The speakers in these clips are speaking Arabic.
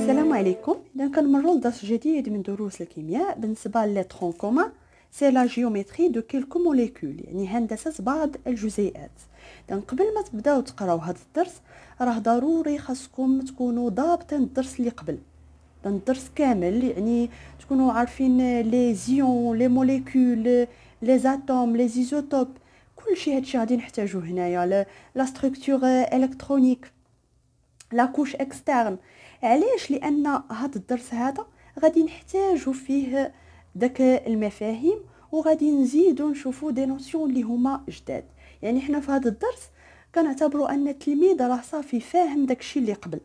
السلام عليكم. اذا كنمروا لدرس جديد من دروس الكيمياء بالنسبه للترون كومان سي لا جيومتري دو كيلكو موليكول، يعني هندسه بعض الجزيئات. اذا قبل ما تبداو تقراو هذا الدرس راه ضروري خاصكم تكونوا ضابطين الدرس اللي قبل، الدرس كامل، يعني تكونوا عارفين لي زيون، لي موليكول، لي زاتوم، لي زيزوتوب، كلشي هادشي غادي نحتاجوه هنايا. لا ستركتور الكترونيك، لا كوش اكسترن. علاش؟ لان هذا الدرس هذا غادي نحتاجو فيه داك المفاهيم، وغادي نزيدو نشوفو دي نوسيون اللي هما جداد. يعني حنا في هذا الدرس كنعتبروا ان التلميذ راه صافي فاهم داكشي اللي قبل.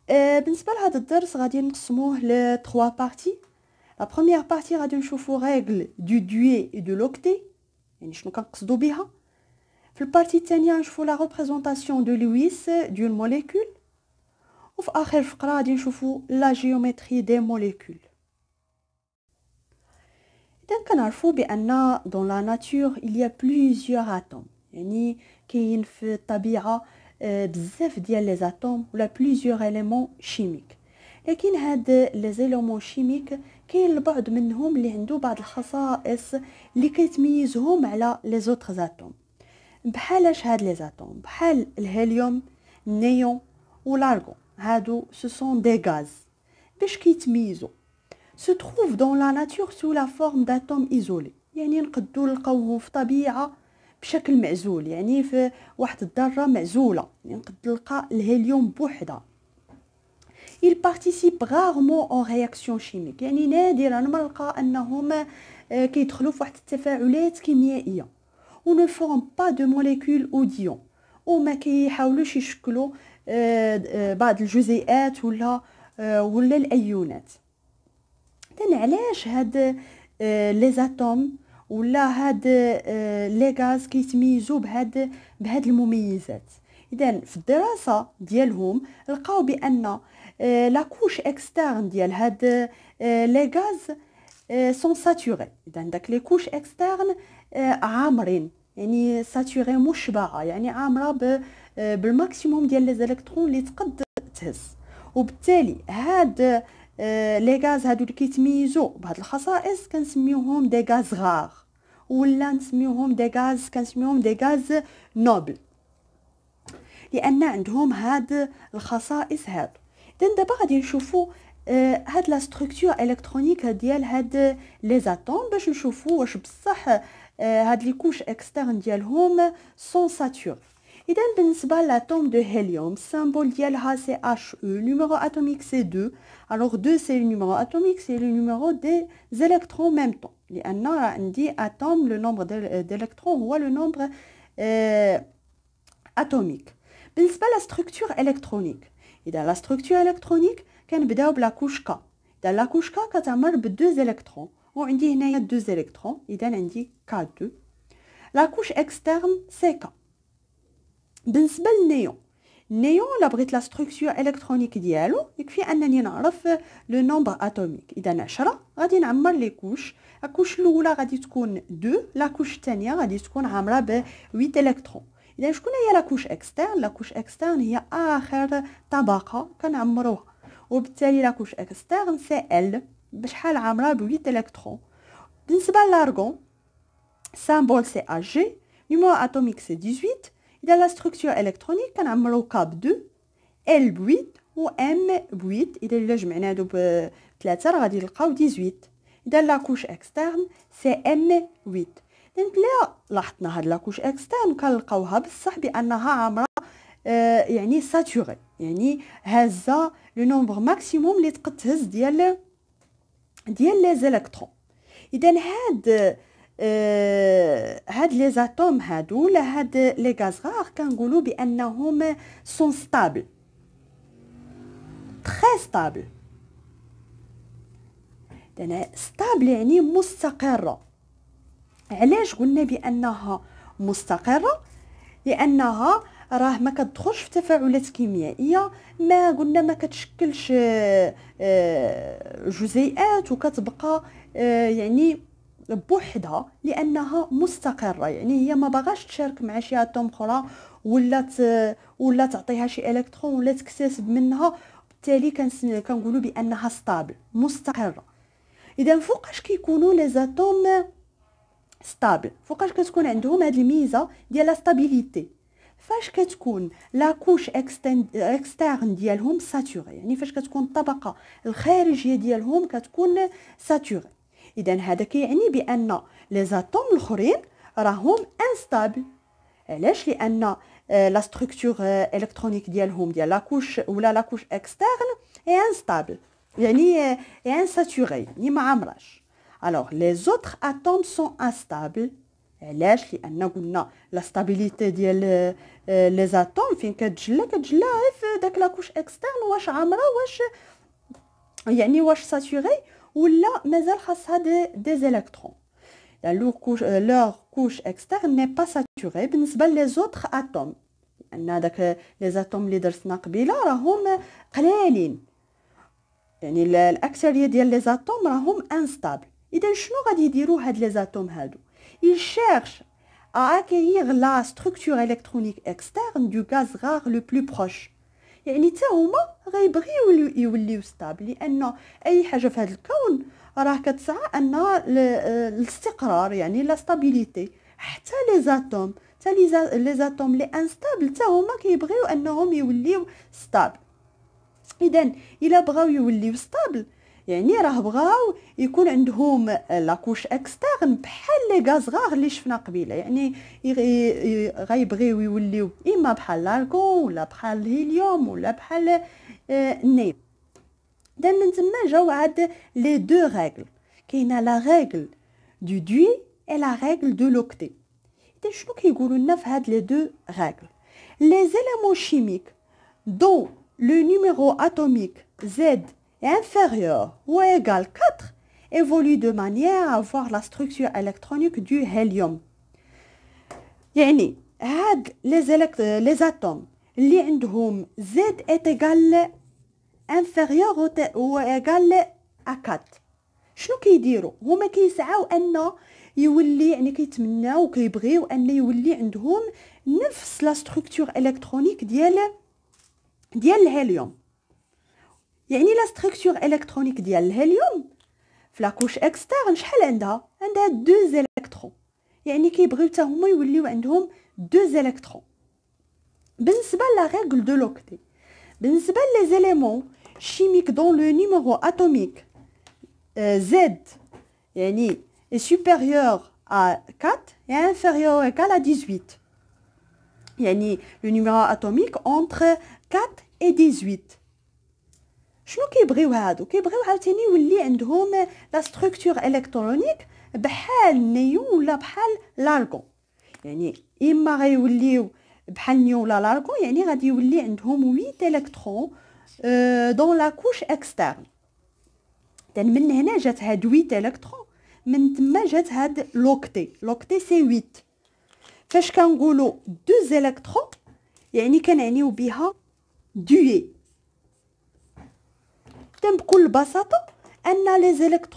بالنسبه لهذا الدرس غادي نقسموه ل 3 بارتي. لا بروميير بارتي غادي نشوفو ريغل دو دوي اي دو لوكتي، يعني شنو كنقصدو بها. في البارتي الثانيه نشوفو لا ريبريزونطاسيون دو لويس دون موليكول، وفي اخر فقره غادي نشوفو لا جيومتري دي موليكول. اذا كنعرفوا بان دون لا ناتور il y a plusieurs atomes، يعني كاين في الطبيعه بزاف ديال لي زاتوم ولا بليزيور اليمون شيميك. لكن هاد لي زيليمون شيميك كاين البعض منهم اللي عنده بعض الخصائص اللي كيتميزهم على لي زوتر زاتوم. بحالاش هاد لي زاتوم؟ بحال الهيليوم، النيون والارغون، هادو سو سون دي غاز. باش كيتميزوا se trouve dans la nature sous la forme d'atomes isolés، يعني نقدروا نلقاوهم في طبيعه بشكل معزول، يعني في واحد الذره معزوله، يعني نقدر نلقى الهيليوم بوحدها. il participe rarement en réaction chimique، يعني نادرا ما نلقى انهم كيدخلوا في واحد التفاعلات كيميائيه. ou ne forment pas de molécules ou d'ions، وما كيحاولوش يشكلوا بعض الجزيئات ولا الايونات. إذن علاش هاد لي زاتوم ولا هاد لي غاز كيتميزوا بهاد المميزات؟ اذا في الدراسه ديالهم لقاو بان لا كوش اكسترن ديال هاد لي غاز سون ساتوري. اذا داك لي كوش اكسترن عامرين، يعني ساتوري مشبعه، يعني عامره بالماكسيموم ديال لي الكترون اللي تقد تهز. وبالتالي هاد لي غاز هادو اللي كيتميزوا بهاد الخصائص كنسميوهم دي غاز غار، ولا نسميوهم دي غاز كنسميوهم دي غاز نوبل، لان عندهم هاد الخصائص هادو. اذا دابا غادي نشوفوا هاد لا ستركتور الكترونيك ديال هاد لي زاتوم باش نشوفوا واش بصح هاد لي كوش اكسترن ديالهم سون ساتور. اذا بالنسبه لاتوم دو هيليوم السيمبول ديالها سي اش او، نيميرو اتوميك سي 2. alors 2 c'est le numéro atomique, c'est le numéro des électrons en même temps، لان عندي اتوم لو نومبر d'électrons هو لو نومبر اتوميك. بالنسبه لا ستركتور الكترونيك، اذا لا ستركتور الكترونيك كنبداو بلا كوش كا. اذا لا كوش كا كتعمر بدو الكترون، وعندي هنايا دو الكترون، اذا عندي K2. لا كوش اكسترن سي كا. بالنسبه للنيون، النيون لا بغيت لا ستركتور الكترونيك ديالو يكفي انني نعرف لو نومبر اتوميك. اذا 10 غادي نعمر لي كوش. الكوش الاولى غادي تكون 2، لا كوش الثانيه غادي تكون عامره ب 8 الكترون. اذا شكون هي لا كوش اكسترن؟ لا كوش اكسترن هي اخر طبقه كنعمروها، وبالتالي لا كوش اكسترن سي ال بشحال عامره ب 8 الكترون. بالنسبه للارغون سامبول سي اج جي، نيميرو اتوميك سي 18. إذا لا ستركتور الكترونيك كنعمرو ك ب 2، ال ب 8 و ام ب 8. اذا الا جمعنا هادو بثلاثه راه غادي نلقاو 18. اذا لا كوش اكسترن سي ام 8. اذا لا لاحظنا هاد لا كوش اكسترن كنلقاوها بصح بانها عامره يعني ساتوري، يعني هازه لو نومبر ماكسيموم اللي تقد تهز ديال لي زيلكترون. اذا هاد لي زاتوم هادو ولا هاد لي غاز غار كنقولوا بانهم سون ستابل، تري ستابل. اذا ستابل يعني مستقره. علاش قلنا بانها مستقره؟ لانها راه ما كتدخلش في تفاعلات كيميائيه، ما قلنا ما كتشكلش جزيئات وكتبقى يعني بوحدها، لانها مستقره، يعني هي ما باغاش تشارك مع شي اتوم اخرى ولا تعطيها شي الكترون ولا تكتسب منها. بالتالي كنقولوا بانها ستابل مستقره. اذا فوقاش كيكونوا لي زاتوم ستابل؟ فوقاش كتكون عندهم هذه الميزه ديال لا ستابيليتي؟ فاش كتكون لا كوش اكسترن ديالهم ساتوري، يعني فاش كتكون الطبقه الخارجيه ديالهم كتكون ساتوري. اذا هذا كيعني بان لي زاتوم الاخرين راهم انستابل. علاش؟ لان لا ستركتور الكترونيك ديالهم ديال لا كوش ولا لا كوش اكسترن اي انستابل، يعني انساتوري، يعني ما عمرش. alors les autres atomes sont instables. علاش؟ لان قلنا لا ستابيليتي ديال لي زاتوم فين كتجلى غير في داك لا كوش اكسترن، واش عامره، واش ساتوري ولا مازال خاصها دي الكترون. يعني leur couche externe n'est pas saturée بالنسبه لي زوطخ اتوم، لان داك لي زاتوم اللي درسنا قبيله راهم قليلين، يعني الاكثريه ديال لي زاتوم راهم انستابل. اذا شنو غادي يديروا هاد لي زاتوم هادو؟ ils cherchent à acquérir la structure électronique externe du gaz rare le plus proche. يعني حتى هما غيبغيو يوليو ستابل، لان اي حاجه في هذا الكون راه كتسعى ان الاستقرار، يعني لا ستابيليتي. حتى لي زاتوم لي زاتوم لي انستابل حتى هما كيبغيو انهم يوليو ستابل. اذا الا بغاو يوليو ستابل يعني راه بغاو يكون عندهم لاكوش اكسترن بحال لي غازغار اللي شفنا قبيله، يعني غيبغيو يوليو اما بحال لارغون ولا بحال الهيليوم ولا بحال النيم. اذا من تما جاو عاد لي دو ريغل، كاينه لا ريغل دو دوي اي لا ريغل دو لوكتي. اذا شنو كيقولوا لنا في هاد لي دو ريغل؟ لي éléments chimiques dont le numéro atomique Z inférieur ou égal 4 évolue de manière à avoir la structure électronique du hélium. يعني هاد les atomes اللي عندهم Z est égal inférieur ou égal à 4 شنو كيديروا؟ هما كيسعاو ان يولي، يعني كيتمناو وكيبغيو ان يولي عندهم نفس لا ستركتور الكترونيك ديال الهيليوم. يعني لا ستركتور الكترونيك ديال الهيليوم في لاكوش اكسترن شحال عندها 2 الكترون، يعني كيبغيو حتى هما يوليو عندهم 2 الكترون. بالنسبه لا ريغل دو لوكتي، بالنسبه لي زيليمون chimiques dont le numéro atomique Z يعني est supérieur à 4 et inférieur ou égal à 18، يعني le numéro atomique entre 4 et 18. شنو كيبغيو هادو؟ كيبغيو عاوتاني يولي عندهم لا ستركتور الكترونيك بحال النيون ولا بحال لارغون، يعني اما غيوليو بحال النيون ولا لارغون، يعني غادي يولي عندهم 8 الكترون دون لا كوش اكسترن. اذا من هنا جات هاد 8 الكترون، من تما جات هاد لوكتي سي 8. فاش كنقولوا 2 الكترون يعني كنعنيو بها دوي. اذا بكل بساطه ان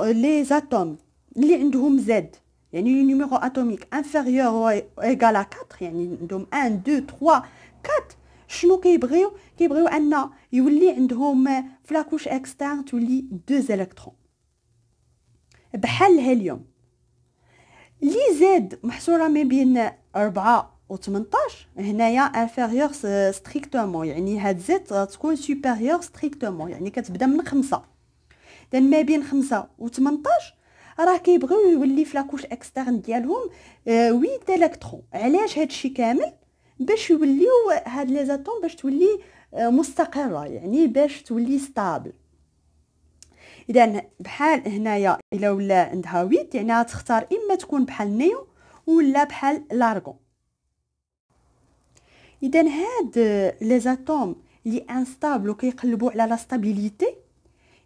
لي زاتوم اللي عندهم زد، يعني لو نيميرو اتوميك انفيريور او ايغال 4، يعني عندهم 1 2 3 4، شنو كيبغيو ان يولي عندهم في لاكوش اكسترن تولي 2 الكترون بحال الهيليوم. لي زد محصوره ما بين 4 و 18، هنايا انفيريور ستريكتومون، يعني هاد زد تكون سوبيريور ستريكتومون، يعني كتبدا من 5. اذا ما بين 5 و 18 راه كيبغيو يولي في لاكوش اكسترن ديالهم 8 الكترون. علاش هادشي كامل؟ باش يوليو هاد لي زاتوم باش تولي مستقره، يعني باش تولي ستابل. اذا بحال هنايا الا ولا عندها 8 يعني غتختار اما تكون بحال النيون ولا بحال لارغون. اذا هاد لي زاتوم لي انستابل وكيقلبوا على لا ستابيليتي،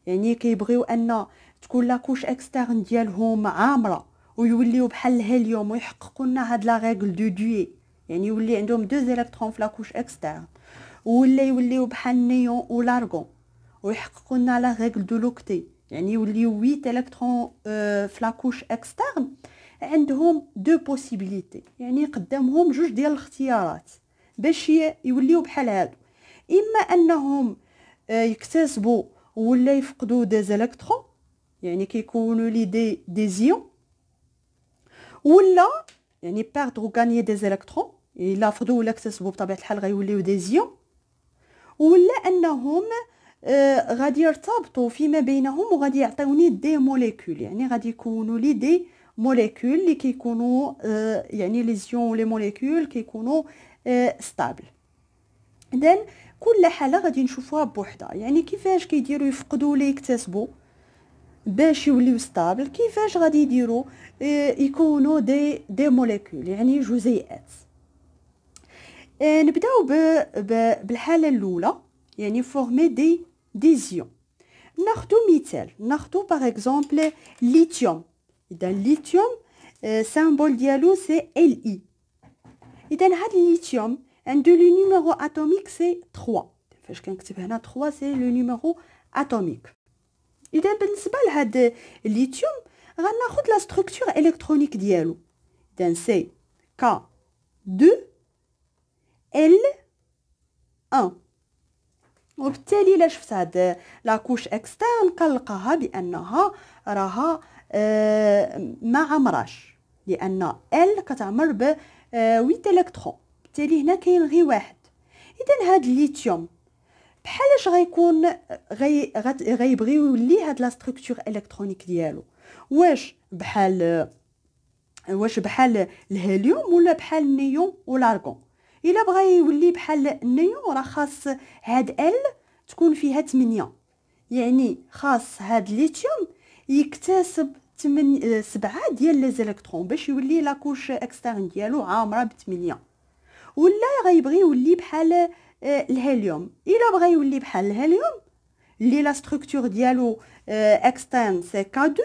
يعني كيبغيو ان تكون لا كوش اكسترن ديالهم عامره ويوليو بحال الهيليوم ويحققوا لنا هاد لا ريغل دو دوي، يعني يولي عندهم 2 الكترون في لا كوش اكسترن، ولا يوليو بحال النيون ولارغون ويحققوا لنا لا ريغل دو لوكتي، يعني يوليو 8 الكترون في لا كوش اكسترن. عندهم 2 بوسيبيليتي، يعني قدامهم 2 ديال الاختيارات باش يوليو بحال هادو. اما انهم يكتسبوا ولا يفقدوا دي زيلكترون، يعني كيكونوا لي دي زيون، ولا يعني perdre ou gagner des électrons الا فقدوا ولا اكتسبوا بطبيعه الحال غيوليو دي زيون، ولا انهم غادي يرتبطوا فيما بينهم وغادي يعطيوني دي موليكول، يعني غادي يكونوا لي دي موليكول اللي كيكونوا يعني لي زيون ولي موليكول كيكونوا ستابل. اذا كل حاله غادي نشوفوها بوحدها، يعني كيفاش كيديروا يفقدوا ولا يكتسبوا باش يوليو ستابل، كيفاش غادي يديروا يكونوا دي موليكول يعني جزيئات. نبداو بالحاله الاولى، يعني فورمي دي زيون. ناخذ مثال، ناخذ باغ اكزومبل ليثيوم. اذا الليثيوم سامبول ديالو سي ال اي. اذا هذا الليثيوم عنده لو نيميرو اتوميك سي 3. فاش كنكتب هنا 3 سي لو نيميرو اتوميك. اذا بالنسبه لهذا الليثيوم غناخذ لا ستركتور الكترونيك ديالو. اذا سي K 2 ال 1. وبالتالي الا شفت هاد لاكوش اكسترن كنلقاها بانها راها ما عمراش، لان ال كتعمر ب 8 الكترون، بالتالي هنا كاين غير واحد. اذا هاد الليثيوم بحالاش غيكون غيبغي يولي هاد لا ستركتور الكترونيك ديالو؟ واش بحال الهيليوم ولا بحال النيون والارغون؟ الا بغى يولي بحال النيون راه خاص هاد ال تكون فيها 8، يعني خاص هاد الليثيوم يكتسب 7 ديال لي زيلكترون باش يولي لاكوش اكسترن ديالو عامره ب8. ولا غيبغي يولي بحال الهيليوم، الا بغى يولي بحال الهيليوم اللي لا ستركتور ديالو اكسترن سي K2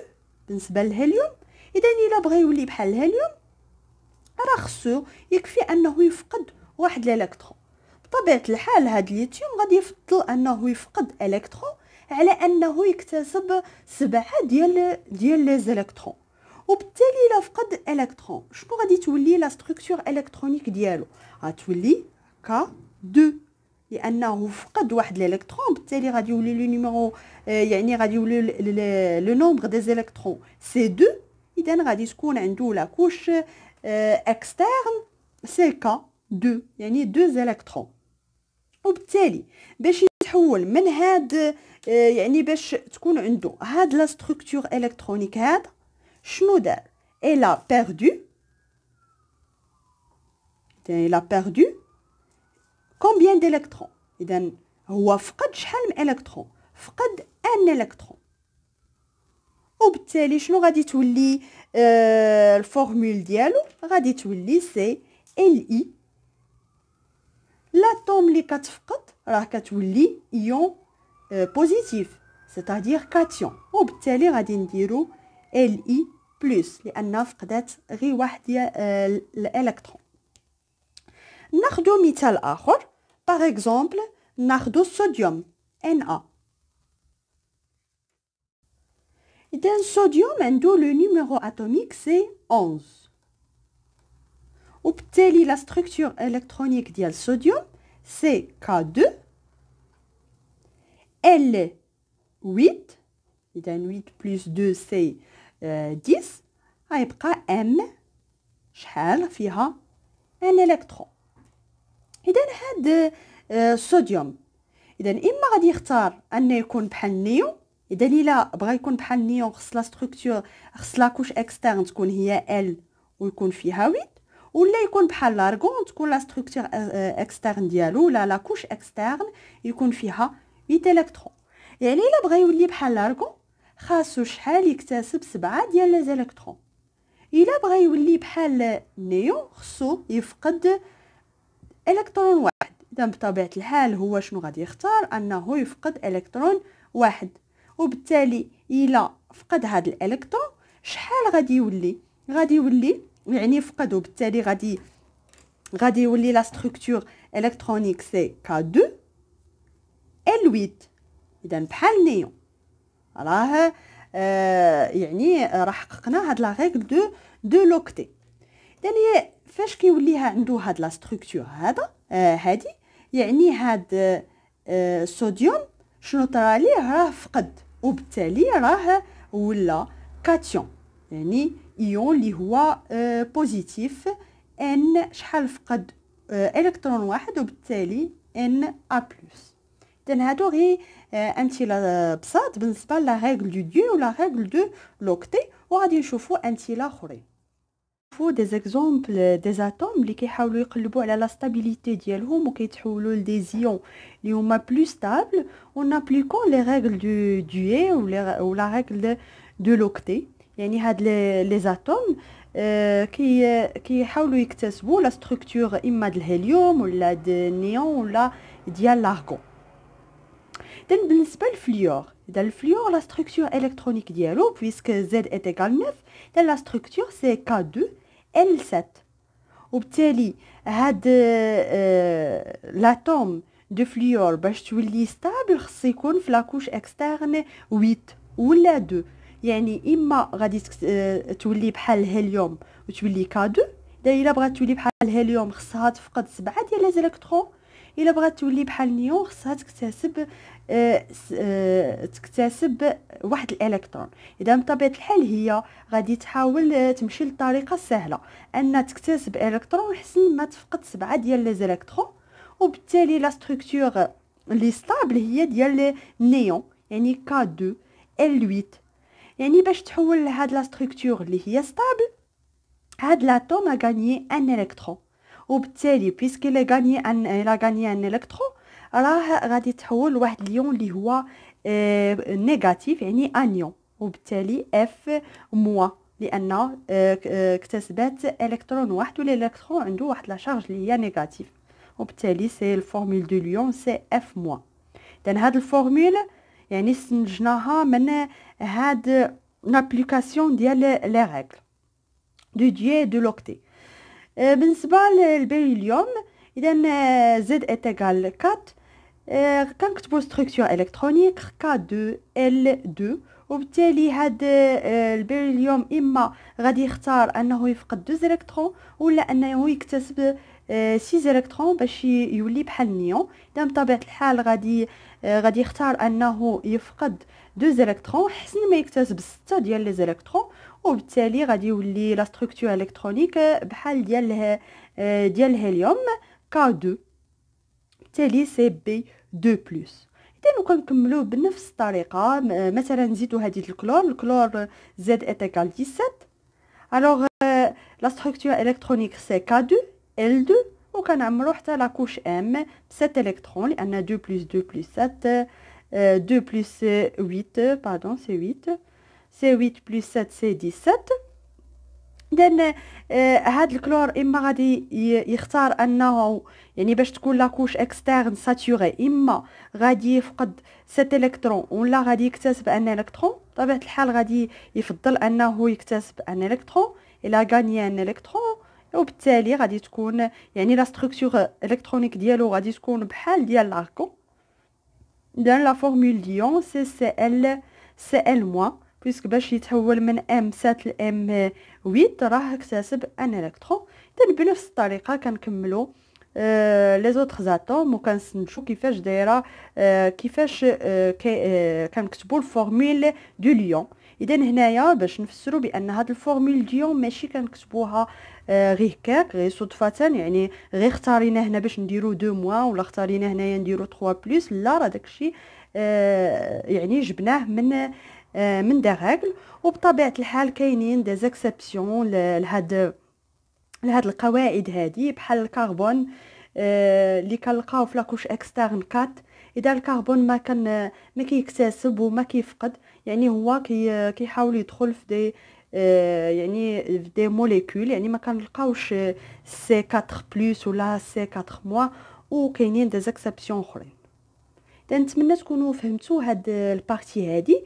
بالنسبه للهيليوم، اذا الا بغى يولي بحال الهيليوم راه خصو يكفي انه يفقد واحد الالكترون. بطبيعه الحال هاد الليثيوم غادي يفضل انه يفقد الكترون على انه يكتسب 7 ديال لي زيلكترون. وبالتالي الا فقد الكترون شنو غادي تولي لا ستركتور الكترونيك ديالو؟ غتولي K2 لانه فقد واحد الالكترون، بالتالي غادي يولي لو نيميرو يعني غادي يولي لو نومبر دي زيلكترون سي 2. اذا غادي تكون عنده لا كوش اكسترن سي K2 يعني 2 زيلكترون. وبالتالي باش يتحول من هاد يعني باش تكون عنده هاد لا ستركتور الكترونيك هذا شنو دار؟ الا بيردو combien d'électrons؟ اذا هو فقد شحال من الكترون؟ فقد ان الكترون. وبالتالي شنو غادي تولي الفورمول ديالو؟ غادي تولي سي ال اي. لاتوم اللي كتفقد راه كتولي ايون بوزيتيف سيتادير كاتيون، وبالتالي غادي نديرو ال اي بلس لان فقدات غير واحد ديال الالكترون. ناخذ مثال اخر، باغ اكزومبل ناخذ الصوديوم Na. اذا الصوديوم عنده لو نيميرو اتوميك سي 11، وبالتالي لا ستركتور الكترونيك ديال الصوديوم سي K2 L 8. اذا 8 بلس 2 سي 10، غيبقى ام شحال فيها ان الكترون. اذا هاد الصوديوم اذا اما غادي يختار ان يكون بحال النيون، اذا الا بغى يكون بحال النيون خص لا ستركتور خص لاكوش اكسترن تكون هي ال ويكون فيها 8، ولا يكون بحال لارغون تكون لا ستركتور اكسترن ديالو ولا لاكوش اكسترن يكون فيها 8 الكترون. يعني الا بغى يولي بحال لارغون خاصو شحال يكتسب 7 ديال لي زيلكترون. الا بغى يولي بحال النيون خصو يفقد الكترون واحد. اذا بطبيعه الحال هو شنو غادي يختار؟ انه يفقد الكترون واحد. وبالتالي الا فقد هذا الالكترون شحال غادي يولي يعني فقد، وبالتالي غادي يولي لا ستركتور الكترونيك سي K2 L 8. اذا بحال النيون راه يعني راه حققنا هاد لا ريغل دو لوكتي. اذا فاش كيوليها عنده هاد لا ستركتور هذا هادي يعني هاد الصوديوم شنو طراليه راه فقد، وبالتالي راه ولا كاتيون، يعني ايون اللي هو بوزيتيف ان شحال فقد الكترون واحد، وبالتالي ان ا بلس. اذا هادو غير امثله بساط بالنسبه لا ريغل دو ديو ولا ريغل دو لوكتي، وغادي نشوفوا امثله اخرين. نشوفوا دي زيكزامبل دي اتوم اللي كيحاولوا يقلبوا على لا ستابيليتي ديالهم وكيتحولوا لدي زيون اللي هما بلو ستابل، ونابليكون لي ريغل دو دوي ولا ريغل دو لوكتي. يعني هاد لي زاتوم كيحاولوا يكتسبوا لا ستركتور اما د الهيليوم ولا د النيون ولا ديال لارغون. اذا بالنسبه للفليور، اذا الفليور لا ستركتور الكترونيك ديالو بويسك زد ايت ايكال 9، اذا لا ستركتور سي K2 L7، وبالتالي هاد لاتوم دو فليور باش تولي ستابل خص يكون في لاكوش اكسترن 8 ولا 2. يعني اما غادي تولي بحال الهيليوم وتولي K2، اذا الا بغات تولي بحال الهيليوم خصها تفقد 7 ديال لي زيلكترون، الا بغات تولي بحال النيون خصها تكتسب واحد الالكترون. اذا بطبيعه الحال هي غادي تحاول تمشي للطريقه السهله ان تكتسب الكترون حسن ما تفقد 7 ديال لي زيلكترون، وبالتالي لا ستركتور اللي ستابل هي ديال النيون، يعني K2 L8. يعني باش تحول لهاد لا ستركتور اللي هي ستابل، هاد لاتوم a gagné un électron، وبالتالي بيسكي لا غاني ان الكترون راه غادي تحول لواحد اليون اللي هو نيجاتيف، يعني انيون، وبالتالي اف موا، لان اكتسبت الكترون واحد والالكترون عنده واحد لا شارج اللي هي نيجاتيف، وبالتالي سي الفورمول دو ليون سي اف موا. اذا هاد الفورمول يعني استنتجناها من هاد لابليكاسيون ديال لي ريغل دو ديي دو لوكتي. بالنسبه للبيريليوم، اذا زد ايت ايكال 4، كنكتبوا ستركتور الكترونيك K2L2، وبالتالي هاد البيريليوم اما غادي يختار انه يفقد 2 الكترون ولا انه يكتسب 6 الكترون باش يولي بحال النيون. اذا بطبيعه الحال غادي يختار انه يفقد 2 الكترون حسن ما يكتسب 6 ديال لي زيلكترون، وبالتالي غادي يولي لا ستركتور الكترونيك بحال ديال الهيليوم K2، بالتالي سي بي 2 بلس. اذا كنكملوا بنفس الطريقه، مثلا نزيدوا هذه الكلور زد ايت ايكال 17، الوغ لا ستركتور الكترونيك سي K2 L2، وكنعمروا حتى لا كوش ام ب 7 الكترون، لان 2 بلس 2 بلس 7 2 بلس 8 باردون سي 8 سي 8 بلس 7 سي 17. اذا هاد الكلور اما غادي يختار انه يعني باش تكون لاكوش اكسترن ساتوري اما غادي يفقد 7 الكترون ولا غادي يكتسب ان الكترون. بطبيعه الحال غادي يفضل انه يكتسب ان الكترون الى غاني ان الكترون، وبالتالي غادي تكون يعني لا ستركتور الكترونيك ديالو غادي تكون بحال ديال لارغون. اذا لا فورمول ديون سي سي ال موان، بيسك باش يتحول من M7 ل M8 راه اكتسب ان الكترون. اذا بنفس الطريقه كنكملوا لي زوطخ زاتوم وكنستنتجوا كيفاش دايره كيفاش كنكتبوا الفورمول دو ليون. اذا هنايا باش نفسروا بان هاد الفورمول ديون ماشي كنكتبوها غير هكاك غير صدفه، يعني غير اختارينا هنا باش نديرو 2 موان ولا اختارينا هنايا نديرو 3 بلس، لا راه داكشي يعني جبناه من دي ريغل. وبطبيعه الحال كاينين دي زيكسيبسيون لهاد القواعد هذه، بحال الكربون اللي كنلقاو في لاكوش اكسترن 4. اذا الكربون ما كيكتسب وما كيفقد، يعني هو كيحاول يدخل في دي يعني في دي موليكول، يعني ما كنلقاوش سي 4 بلس ولا سي 4 موان، وكاينين دي زيكسيبسيون اخرين. اذا نتمنى تكونوا فهمتوا هاد البارتي هذه،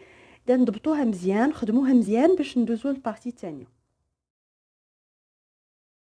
اذا نضبطوها مزيان خدموها مزيان باش ندوزو للبارتي الثانيه.